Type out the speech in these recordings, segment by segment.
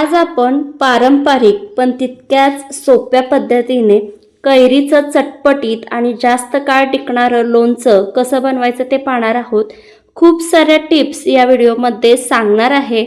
आज आपण पारंपरिक पण तितक्याच सोप्या पद्धतीने कैरीचं चटपटीत आणि जास्त काळ टिकणारं लोणचं कसं बनवायचं ते पाहणार आहोत। खूप साऱ्या टिप्स या व्हिडिओमध्ये सांगणार आहे।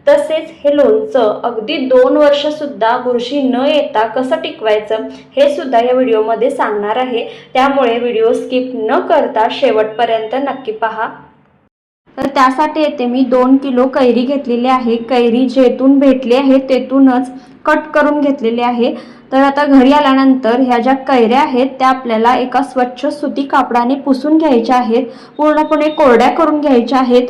तसेच हे लोणचं अगदी 2 वर्ष सुद्धा बुरशी न येता कसं टिकवायचं हे सुद्धा या व्हिडिओमध्ये सांगणार आहे। त्यामुळे व्हिडिओ स्किप न करता शेवटपर्यंत नक्की पहा। तर त्यासाठी येथे मी 2 किलो कैरी घेतलेली आहे। कैरी जेथून भेटली आहे तेथूनच कट करून घेतलेली आहे। तर आता घरी आल्यानंतर ह्या ज्या कैऱ्या आहेत त्या आपल्याला एका स्वच्छ सुती कापडाने पुसून घ्यायच्या आहेत, पूर्णपणे कोरड्या करून घ्यायच्या आहेत।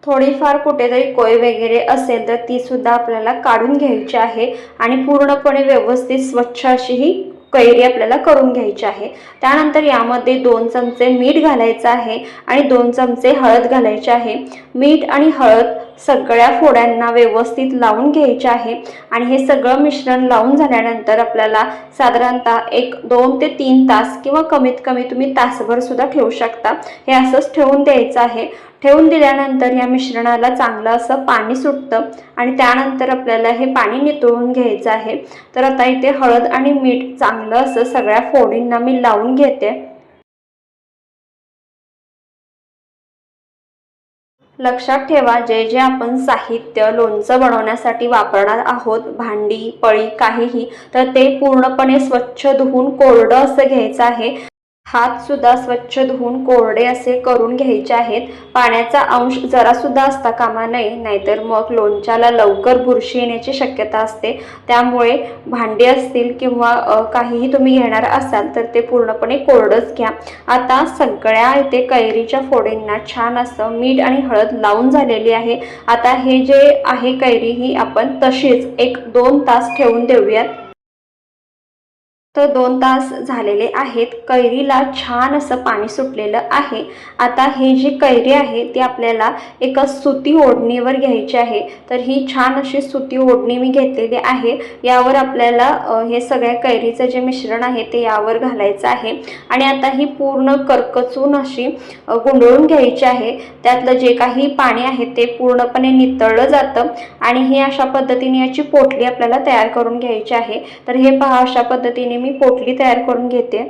थोडीफार कुठेतरी कोय वगैरे असेल तर ती सुद्धा आपल्याला काढून घ्यायची आहे आणि पूर्णपणे व्यवस्थित स्वच्छ अशी ही कैरी आपल्याला करून घ्यायची आहे। त्यानंतर यामध्ये 2 चमचे मीठ घालायचं आहे आणि 2 चमचे हळद घालायचे आहे। मीठ आणि हळद सगळ्या फोड्यांना व्यवस्थित लावून घ्यायचे आहे आणि हे सगळं मिश्रण लावून झाल्यानंतर आपल्याला साधारणतः 1-2 ते 3 तास किंवा कमीत कमी तुम्ही तासभर सुद्धा ठेवू शकता। हे असंच ठेवून द्यायचं आहे। ठेवून दिल्यानंतर या मिश्रणाला चांगलं असं पाणी सुटतं आणि त्यानंतर आपल्याला हे पाणी नितळून घ्यायचं आहे। तर आता इथे हळद आणि मीठ चांगलं असं सगळ्या फोडींना मी लावून घेते। लक्षात ठेवा, जे जे आपण साहित्य लोणचं बनवण्यासाठी वापरणार आहोत, भांडी पळी काहीही, तर ते पूर्णपणे स्वच्छ धुवून कोरडं असं घ्यायचं आहे। हात सुद्धा स्वच्छ धुवून कोरडे असे करून घ्यायचे आहेत। पाण्याचा अंश जरा सुद्धा असता कामा नये, नाहीतर मग लोणच्याला लवकर बुरशी येण्याची शक्यता असते। त्यामुळे भांडी असतील किंवा काहीही तुम्ही घेणार असाल तर ते पूर्णपणे कोरडंच घ्या। आता सगळ्या इथे कैरीच्या फोडींना छान असं मीठ आणि हळद लावून झालेली आहे। आता हे जे आहे कैरी ही आपण तशीच 1-2 तास ठेवून देऊयात। तर 2 तास झालेले आहेत। कैरीला छान असं पाणी सुटलेलं आहे। आता ही जी कैरी आहे ती आपल्याला एका सुती ओढणीवर घ्यायची आहे। तर ही छान अशी सुती ओढणी मी घेतलेली आहे। यावर आपल्याला हे सगळ्या कैरीचं जे मिश्रण आहे ते यावर घालायचं आहे आणि आता ही पूर्ण करकचून अशी गुंडळून घ्यायची आहे। त्यातलं जे काही पाणी आहे ते पूर्णपणे नितळलं जातं आणि ही अशा पद्धतीने याची पोटली आपल्याला तयार करून घ्यायची आहे। तर हे पहा, अशा पद्धतीने मी पोटली तयार करून घेते।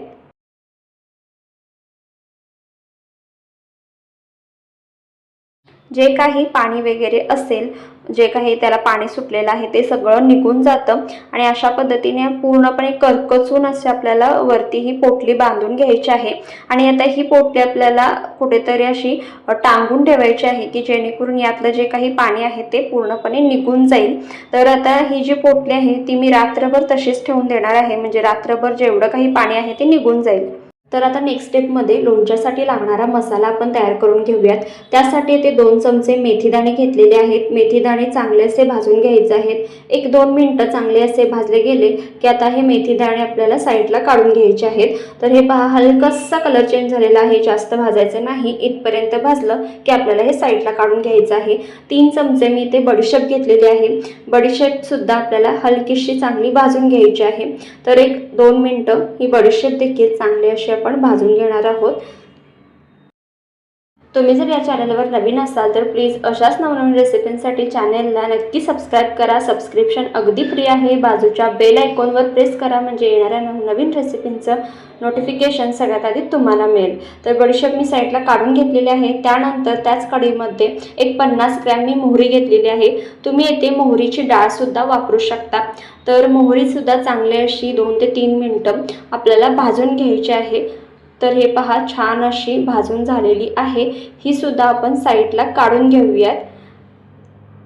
जे काही पाणी वगैरे असेल, जे काही त्याला पाणी सुटलेलं आहे ते सगळं निघून जातं आणि अशा पद्धतीने पूर्णपणे करकचून असे आपल्याला वरती ही पोटली बांधून घ्यायची आहे। आणि आता ही पोटली आपल्याला कुठेतरी अशी टांगून ठेवायची आहे की जेणेकरून यातलं जे काही पाणी आहे ते पूर्णपणे निघून जाईल। तर आता ही जी पोटली आहे ती मी रात्रभर तशीच ठेवून देणार आहे, म्हणजे रात्रभर जेवढं काही पाणी आहे ते निघून जाईल। तर आता नेक्स्ट स्टेपमध्ये लोणच्यासाठी लागणारा मसाला आपण तयार करून घेऊयात। त्यासाठी ते 2 चमचे मेथीदाणे घेतलेले आहेत। मेथीदाणे चांगले असे भाजून घ्यायचे आहेत। 1-2 मिनिटं चांगले असे भाजले गेले की आता हे मेथीदाणे आपल्याला साईडला काढून घ्यायचे आहेत। तर हे पहा, हलकासा कलर चेंज झालेला आहे, जास्त भाजायचं नाही। इथपर्यंत भाजलं की आपल्याला हे साईडला काढून घ्यायचं आहे। 3 चमचे मी ते बडीशेप घेतलेले आहे। बडीशेप सुद्धा आपल्याला हलकीशी चांगली भाजून घ्यायची आहे। तर 1-2 मिनिटं ही बडीशेप देखील चांगली अशी आपण भाजून घेणार आहोत। तुम्ही जर या चॅनलवर नवीन असाल तर प्लीज अशाच नवनवीन रेसिपींसाठी चॅनलला नक्की सबस्क्राईब करा। सबस्क्रिप्शन अगदी फ्री आहे। बाजूच्या बेल आयकॉनवर प्रेस करा, म्हणजे येणाऱ्या नवनवीन रेसिपींचं नोटिफिकेशन सगळ्यात आधी तुम्हाला मिळेल। तर बडीशेप मी साईडला काढून घेतलेली आहे। त्यानंतर त्याच कढईमध्ये एक 50 ग्रॅम मी मोहरी घेतलेली आहे। तुम्ही येथे मोहरीची डाळ सुद्धा वापरू शकता। तर मोहरी सुद्धा चांगली अशी 2 ते 3 मिनिटं आपल्याला भाजून घ्यायची आहे। तर हे पहा, छान अशी भाजून झालेली आहे। ही सुद्धा आपण साईडला काढून घेऊयात।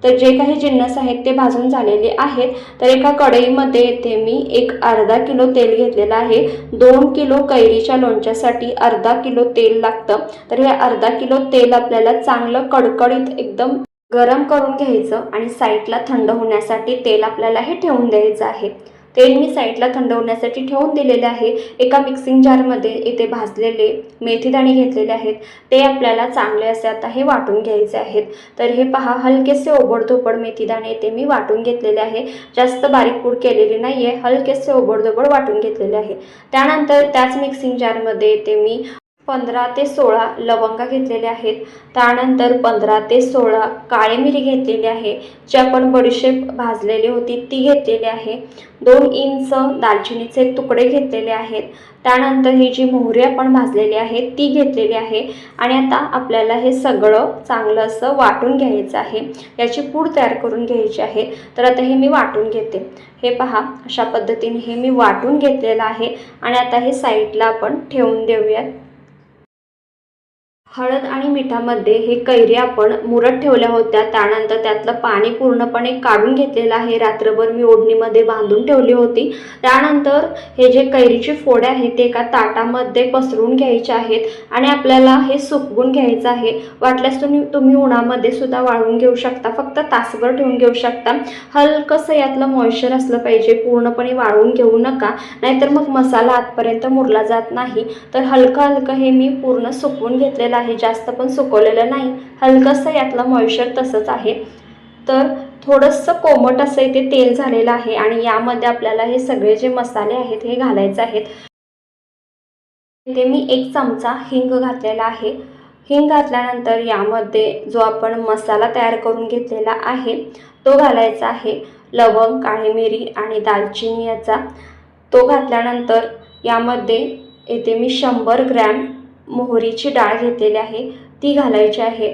तर जे काही जिन्नस आहेत ते भाजून झालेले आहेत। तर एका कढईमध्ये येथे मी अर्धा किलो तेल घेतलेलं आहे। 2 किलो कैरीच्या लोणच्यासाठी अर्धा किलो तेल लागतं। तर हे अर्धा किलो तेल आपल्याला चांगलं कडकडीत एकदम गरम करून घ्यायचं आणि साईडला थंड होण्यासाठी तेल आपल्याला हे ठेवून द्यायचं आहे। तेल मी साईडला थंड होण्यासाठी ठेवून दिलेले आहे। एका मिक्सिंग जारमध्ये इथे भाजलेले मेथीदाणे घेतलेले आहेत, ते आपल्याला चांगले असे आता हे वाटून घ्यायचे आहेत। तर हे पहा, हलकेसे ओबडधोबड मेथीदाणे इथे मी वाटून घेतलेले आहे। जास्त बारीक पूड केलेली नाही आहे, हलकेसे ओबडधोबड वाटून घेतलेले आहे। त्यानंतर त्याच मिक्सिंग जारमध्ये इथे मी 15 ते 16 लवंगा घेतलेल्या आहेत. त्यानंतर 15 ते 16 काळी मिरी घेतलेली आहे, जी आपण बडीशेप भाजलेली होती ती घेतलेली आहे. 2 इंच दालचिनीचे तुकडे घेतलेले आहेत. त्यानंतर ही जी मोहरी आपण भाजलेली आहे ती घेतलेली आहे. आणि आता आपल्याला हे सगळं चांगलं असं वाटून घ्यायचं आहे. याची पूड तयार करून घ्यायची आहे. तर आता हे मी वाटून घेते. हे पहा, अशा पद्धतीने हे मी वाटून घेतलेलं आहे. आणि आता हे साईडला आपण ठेवून देऊयात. हळद आणि मिठामध्ये हे कैरी आपण मुरत ठेवल्या होत्या. त्यानंतर त्यातलं पाणी पूर्णपणे काढून घेतलेलं आहे. रात्रभर मी ओढणीमध्ये बांधून ठेवली होती. त्यानंतर हे जे कैरीचे फोडे आहेत ते एका ताटामध्ये पसरून घ्यायचे आहेत आणि आपल्याला हे सुकवून घ्यायचं आहे. वाटल्यास तुम्ही उन्हामध्ये सुद्धा वाळवून घेऊ शकता. फक्त तासभर ठेवून घेऊ शकता. हलकंसं यातलं मॉइश्चर असलं पाहिजे. पूर्णपणे वाळवून घेऊ नका, नाहीतर मग मसाला आतपर्यंत मुरला जात नाही. तर हलकं हलकं हे मी पूर्ण सुकवून घेतलेलं आहे. जास्त पण सुकवलेलं नाही. हलकंसं यातलं मॉइश्चर तसंच आहे. तर थोडंसं कोमट असं इथे तेल झालेलं आहे आणि यामध्ये आपल्याला हे सगळे जे मसाले आहेत हे घालायचे आहेत. इथे मी 1 चमचा हिंग घातलेला आहे. हिंग घातल्यानंतर यामध्ये जो आपण मसाला तयार करून घेतलेला आहे तो घालायचा आहे. लवंग, काळी मिरी आणि दालचिनी याचा तो घातल्यानंतर यामध्ये इथे मी 100 ग्रॅम मोहरीची डाळ घेतलेली आहे ती घालायची आहे.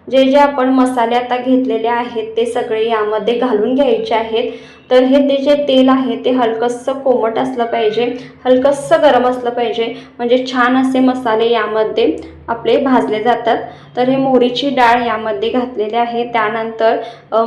जे जे आपण मसाले आता घेतलेले आहेत ते सगळे यामध्ये घालून घ्यायचे आहेत. तर हे ते जे तेल आहे ते हलकंसं कोमट असलं पाहिजे, हलकंसं गरम असलं पाहिजे, म्हणजे छान असे मसाले यामध्ये आपले भाजले जातात. तर हे मोहरीची डाळ यामध्ये घातलेली आहे. त्यानंतर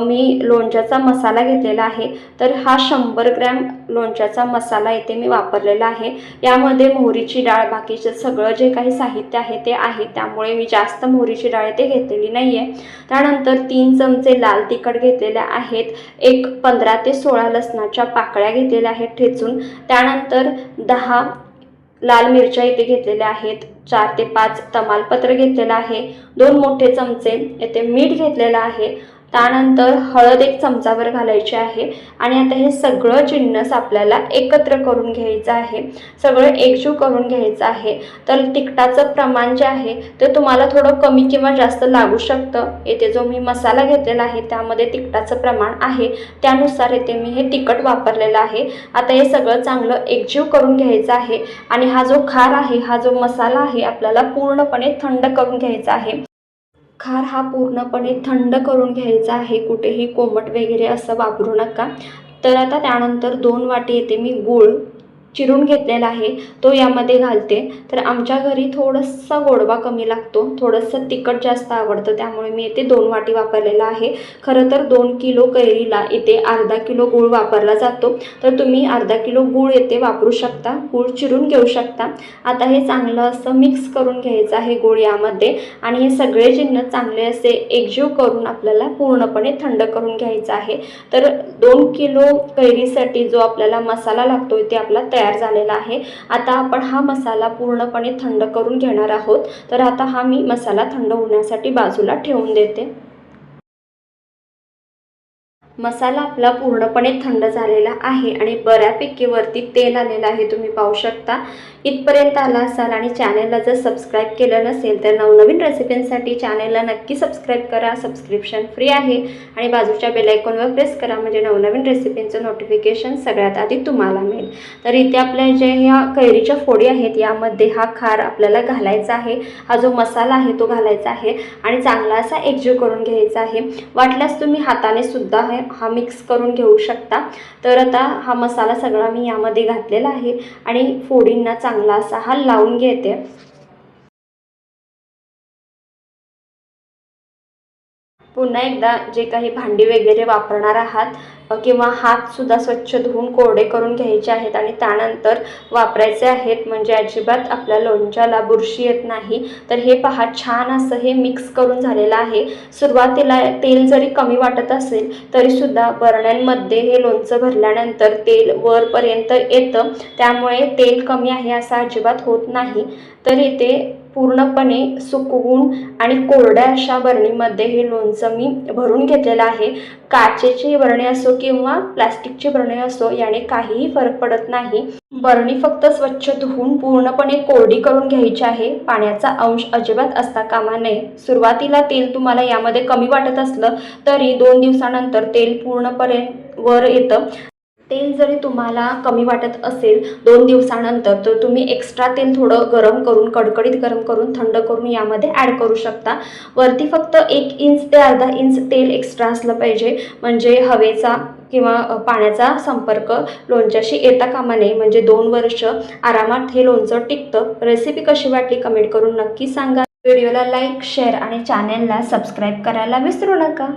मी लोणच्याचा मसाला घेतलेला आहे. तर हा 100 ग्रॅम लोणच्याचा मसाला इथे मी वापरलेला आहे. यामध्ये मोहरीची डाळ, बाकीचं सगळं जे काही साहित्य आहे ते आहे, त्यामुळे मी जास्त मोहरीची डाळ इथे घेतलेली नाही आहे. त्यानंतर 3 चमचे लाल तिखट घेतलेले आहेत. 15 ते 16 लसणाच्या पाकळ्या घेतलेल्या आहेत ठेचून. त्यानंतर 10 लाल मिरच्या इथे घेतलेल्या आहेत. 4 ते 5 तमालपत्र घेतलेलं आहे. 2 मोठे चमचे इथे मीठ घेतलेलं आहे. त्यानंतर हळद 1 चमचाभर घालायची आहे. आणि आता हे सगळं जिन्नस आपल्याला एकत्र करून घ्यायचं आहे, सगळं एकजीव करून घ्यायचं आहे. तर तिखटाचं प्रमाण जे आहे ते तुम्हाला थोडं कमी किंवा जास्त लागू शकतं. इथे जो मी मसाला घेतलेला आहे त्यामध्ये तिखटाचं प्रमाण आहे, त्यानुसार इथे मी हे तिखट वापरलेलं आहे. आता हे सगळं चांगलं एकजीव करून घ्यायचं आहे. आणि हा जो खार आहे, हा जो मसाला आहे, आपल्याला पूर्णपणे थंड करून घ्यायचा आहे. खार हा पूर्णपणे थंड करून घ्यायचा आहे. कुठेही कोमट वगैरे असं वापरू नका. तर आता त्यानंतर 2 वाटी येते मी गूळ चिरून घेतलेला आहे तो यामध्ये घालते. तर आमच्या घरी थोडासा गोडवा कमी लागतो, थोडंसं तिखट जास्त आवडतं, त्यामुळे मी इथे 2 वाटी वापरलेला आहे. खरं तर 2 किलो कैरीला इथे अर्धा किलो गूळ वापरला जातो. तर तुम्ही अर्धा किलो गूळ येथे वापरू शकता, गूळ चिरून घेऊ शकता. आता हे चांगलं असं मिक्स करून घ्यायचं आहे गूळ यामध्ये. आणि हे सगळे जिन्नस चांगले असे एकजीव करून आपल्याला पूर्णपणे थंड करून घ्यायचं आहे. तर 2 किलो कैरीसाठी जो आपल्याला मसाला लागतो ते आपला तयार झालेला आहे. आता आपण हा मसाला पूर्णपणे थंड करून घेणार आहोत. तर आता हा मी मसाला थंड होण्यासाठी बाजूला ठेवून देते. मसाला आपला पूर्णपणे थंड झालेला आहे आणि बऱ्यापैकी वरती तेल आलेलं आहे, तुम्ही पाहू शकता. इथपर्यंत आला असाल आणि चॅनलला जर सबस्क्राईब केलं नसेल तर नवनवीन रेसिपींसाठी चॅनलला नक्की सबस्क्राईब करा. सबस्क्रिप्शन फ्री आहे. आणि बाजूच्या बेल आयकॉनवर प्रेस करा, म्हणजे नवनवीन रेसिपींचं नोटिफिकेशन सगळ्यात आधी तुम्हाला मिळेल. तर इथे आपल्या जे ह्या कैरीच्या फोडी आहेत यामध्ये हा खार आपल्याला घालायचा आहे. हा जो मसाला आहे तो घालायचा आहे आणि चांगला असा एकजीव करून घ्यायचा आहे. वाटल्यास तुम्ही हाताने सुद्धा हा मिक्स करून घेऊ शकता. तर आता हा मसाला सगळा मी यामध्ये घातलेला आहे आणि फोडींना चांगला असा हा लावून घेते. पुन्हा एकदा जे काही भांडी वगैरे वापरणार आहात किंवा हातसुद्धा स्वच्छ धुवून कोरडे करून घ्यायचे आहेत आणि त्यानंतर वापरायचे आहेत, म्हणजे अजिबात आपल्या लोणच्याला बुरशी येत नाही. तर हे पहा, छान असं हे मिक्स करून झालेलं आहे. सुरुवातीला तेल जरी कमी वाटत असेल तरीसुद्धा बरण्यांमध्ये हे लोणचं भरल्यानंतर तेल वरपर्यंत येतं, त्यामुळे तेल कमी आहे असं अजिबात होत नाही. तर इथे पूर्णपणे सुकवून आणि कोरड्या अशा बरणीमध्ये हे लोणचं मी भरून घेतलेलं आहे. काचेची बरणी असो किंवा प्लास्टिकची बरणी असो, याने काहीही फरक पडत नाही. बरणी फक्त स्वच्छ धुवून पूर्णपणे कोरडी करून घ्यायची आहे. पाण्याचा अंश अजिबात असता कामा नये. सुरुवातीला तेल तुम्हाला यामध्ये कमी वाटत असलं तरी 2 दिवसानंतर तेल पूर्णपणे वर येतं. तेल जरी तुम्हाला कमी वाटत असेल 2 दिवसानंतर, तर तुम्ही एक्स्ट्रा तेल थोडं गरम करून, कडकडीत गरम करून, थंड करून यामध्ये ॲड करू शकता. वरती फक्त 1 इंच ते अर्धा इंच तेल एक्स्ट्रा असलं पाहिजे, म्हणजे हवेचा किंवा पाण्याचा संपर्क लोणच्याशी येता कामा नये. म्हणजे 2 वर्ष आरामात हे लोणचं टिकतं. रेसिपी कशी वाटली कमेंट करून नक्की सांगा. व्हिडिओला लाईक, शेअर आणि चॅनेलला सबस्क्राईब करायला विसरू नका.